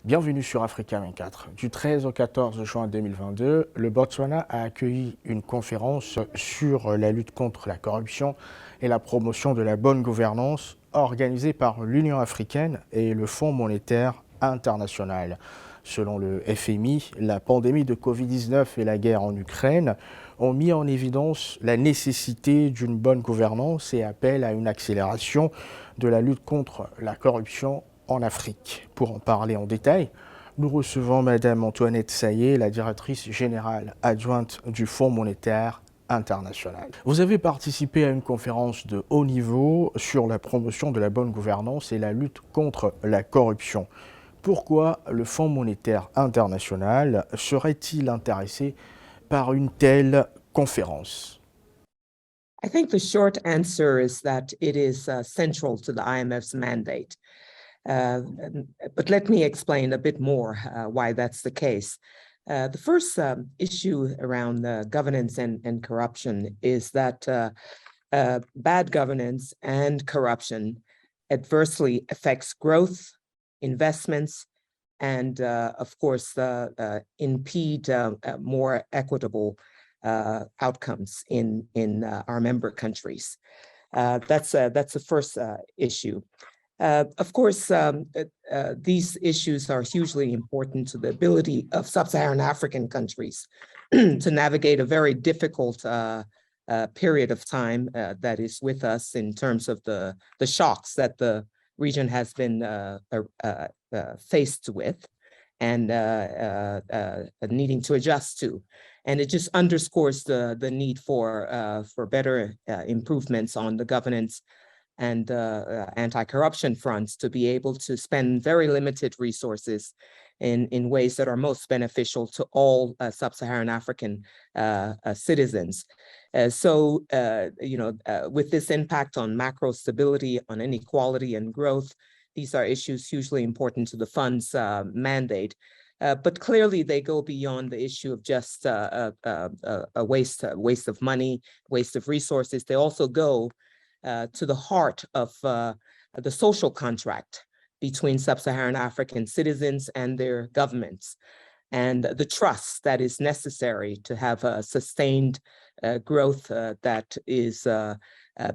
Bienvenue sur Africa 24. Du 13 au 14 juin 2022, le Botswana a accueilli une conférence sur la lutte contre la corruption et la promotion de la bonne gouvernance organisée par l'Union africaine et le Fonds monétaire international. Selon le FMI, la pandémie de Covid-19 et la guerre en Ukraine ont mis en évidence la nécessité d'une bonne gouvernance et appellent à une accélération de la lutte contre la corruption en Afrique. Pour en parler en détail, nous recevons Mme Antoinette Sayeh, la directrice générale adjointe du Fonds monétaire international. Vous avez participé à une conférence de haut niveau sur la promotion de la bonne gouvernance et la lutte contre la corruption. Pourquoi le Fonds monétaire international serait-il intéressé par une telle conférence? I think the short answer is that it is central to the IMF's mandate. But let me explain a bit more why that's the case. The first issue around governance and corruption is that bad governance and corruption adversely affects growth, investments, and of course, impede more equitable outcomes in our member countries. That's the first issue. Of course, these issues are hugely important to the ability of sub-Saharan African countries to navigate a very difficult period of time that is with us in terms of the shocks that the region has been faced with and needing to adjust to. And it just underscores the need for better improvements on the governance and anti-corruption fronts to be able to spend very limited resources in ways that are most beneficial to all sub-Saharan African citizens. With this impact on macro stability, on inequality and growth, these are issues hugely important to the fund's mandate. But clearly they go beyond the issue of just a waste of money, waste of resources. They also go to the heart of the social contract between sub-Saharan African citizens and their governments, and the trust that is necessary to have a sustained growth that is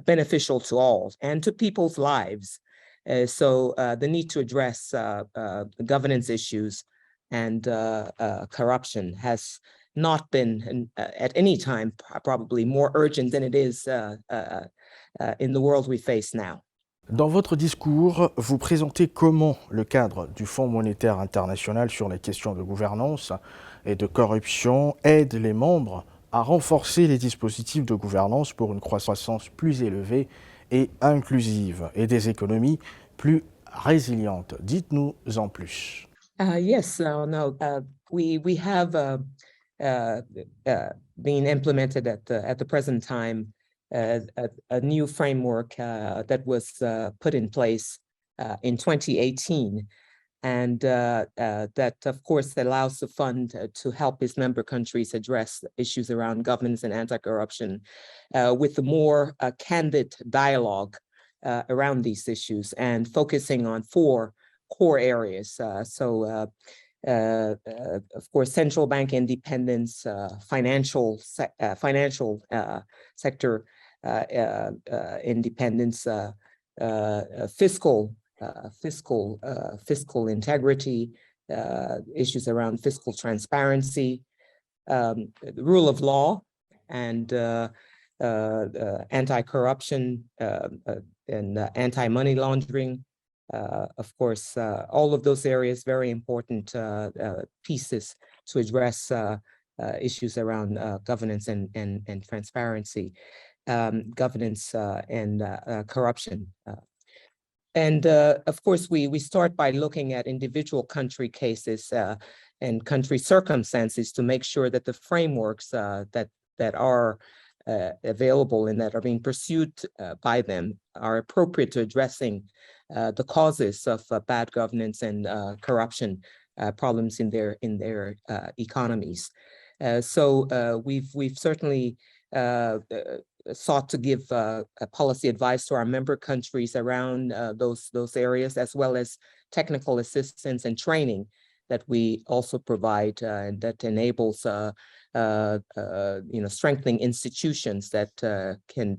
beneficial to all and to people's lives. So the need to address the governance issues and corruption has not been at any time probably more urgent than it is in the world we face now. Dans votre discours, vous présentez comment le cadre du Fonds monétaire international sur les questions de gouvernance et de corruption aide les membres à renforcer les dispositifs de gouvernance pour une croissance plus élevée et inclusive et des économies plus résilientes. Dites-nous en plus. Yes, we have been implemented at the present time a new framework that was put in place in 2018, and that, of course, allows the fund to help its member countries address issues around governance and anti-corruption with a more candid dialogue around these issues and focusing on 4 core areas. Of course, central bank independence, financial sector independence, fiscal integrity, issues around fiscal transparency, the rule of law, and anti-corruption and anti-money laundering. Of course, all of those areas, very important pieces to address issues around governance and transparency, governance and corruption. Of course, we start by looking at individual country cases and country circumstances to make sure that the frameworks that are available and that are being pursued by them are appropriate to addressing the causes of bad governance and corruption problems in their economies. We've certainly sought to give policy advice to our member countries around those areas, as well as technical assistance and training that we also provide, and that enables strengthening institutions that can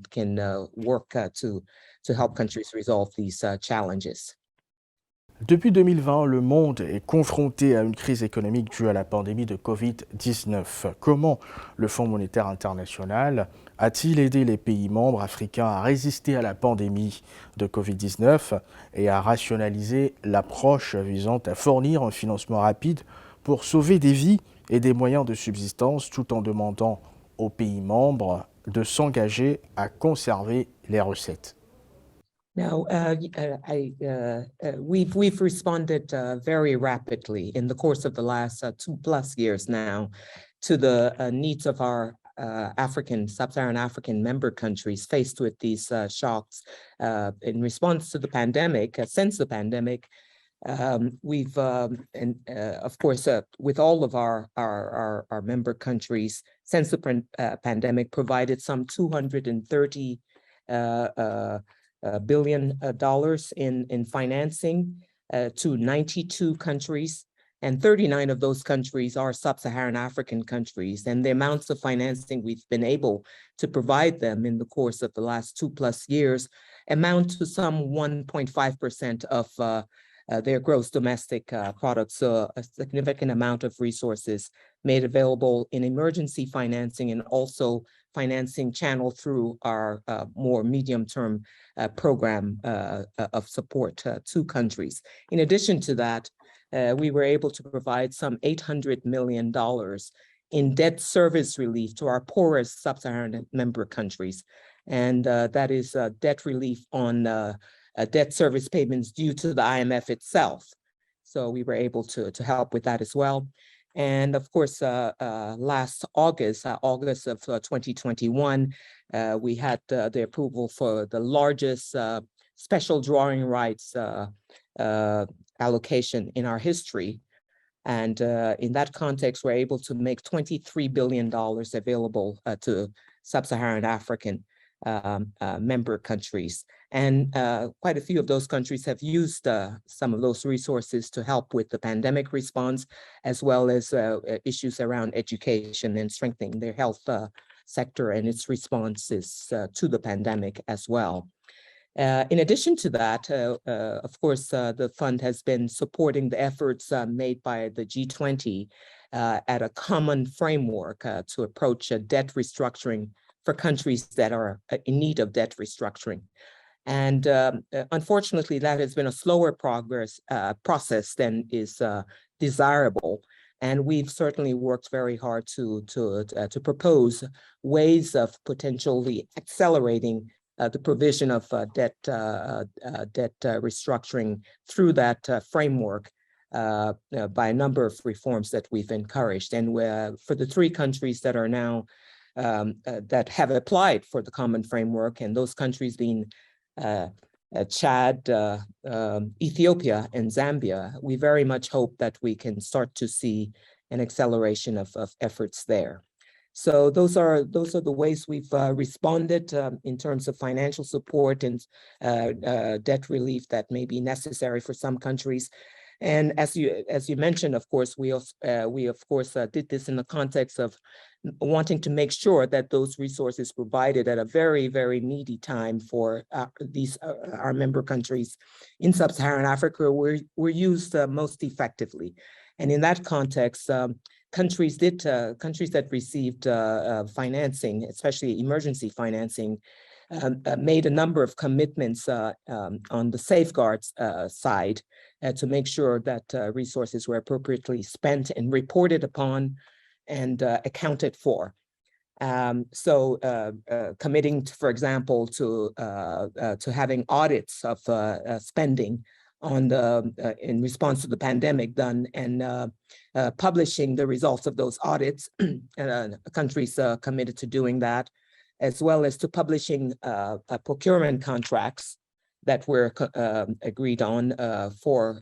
work to help countries resolve these challenges. Depuis 2020, le monde est confronté à une crise économique due à la pandémie de Covid-19. Comment le Fonds monétaire international a-t-il aidé les pays membres africains à résister à la pandémie de Covid-19 et à rationaliser l'approche visant à fournir un financement rapide pour sauver des vies et des moyens de subsistance tout en demandant aux pays membres de s'engager à conserver les recettes? Now, we've responded very rapidly in the course of the last 2+ years now to the needs of our sub-Saharan African member countries faced with these shocks. In response to the pandemic, since the pandemic, we've, of course, with all of our member countries, since the pandemic, provided some $230 billion in financing to 92 countries, and 39 of those countries are sub-Saharan African countries. And the amounts of financing we've been able to provide them in the course of the last 2+ years amount to some 1.5% of their gross domestic product. So a significant amount of resources made available in emergency financing and also financing channel through our more medium-term program of support to countries. In addition to that, we were able to provide some $800 million in debt service relief to our poorest sub-Saharan member countries. And that is debt relief on debt service payments due to the IMF itself. So we were able to help with that as well. And of course, last August of 2021, we had the approval for the largest special drawing rights allocation in our history. And in that context, we're able to make $23 billion available to sub-Saharan African member countries. And quite a few of those countries have used some of those resources to help with the pandemic response, as well as issues around education and strengthening their health sector and its responses to the pandemic as well. In addition to that, of course, the fund has been supporting the efforts made by the G20 at a common framework to approach debt restructuring for countries that are in need of debt restructuring. And unfortunately, that has been a slower process than is desirable. And we've certainly worked very hard to propose ways of potentially accelerating the provision of debt restructuring through that framework by a number of reforms that we've encouraged. And for the 3 countries that are now that have applied for the common framework, and those countries being Chad, Ethiopia, and Zambia, we very much hope that we can start to see an acceleration of efforts there. So those are the ways we've responded in terms of financial support and debt relief that may be necessary for some countries. And as you mentioned, of course, we did this in the context of wanting to make sure that those resources provided at a very, very needy time for our member countries in sub-Saharan Africa were used most effectively. And in that context, countries that received financing, especially emergency financing, made a number of commitments on the safeguards side to make sure that resources were appropriately spent and reported upon and accounted for. So committing, for example, to having audits of spending in response to the pandemic done, and publishing the results of those audits. Countries committed to doing that, as well as to publishing procurement contracts that were agreed on for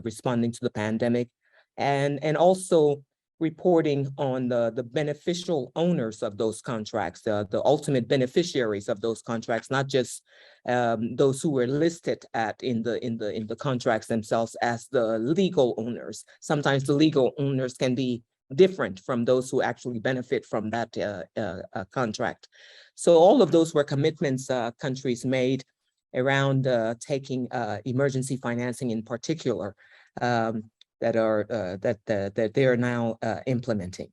responding to the pandemic, and also reporting on the beneficial owners of those contracts, the ultimate beneficiaries of those contracts, not just those who were listed in the contracts themselves as the legal owners. Sometimes the legal owners can be different from those who actually benefit from that contract. So all of those were commitments countries made around taking emergency financing in particular, that they are now implementing.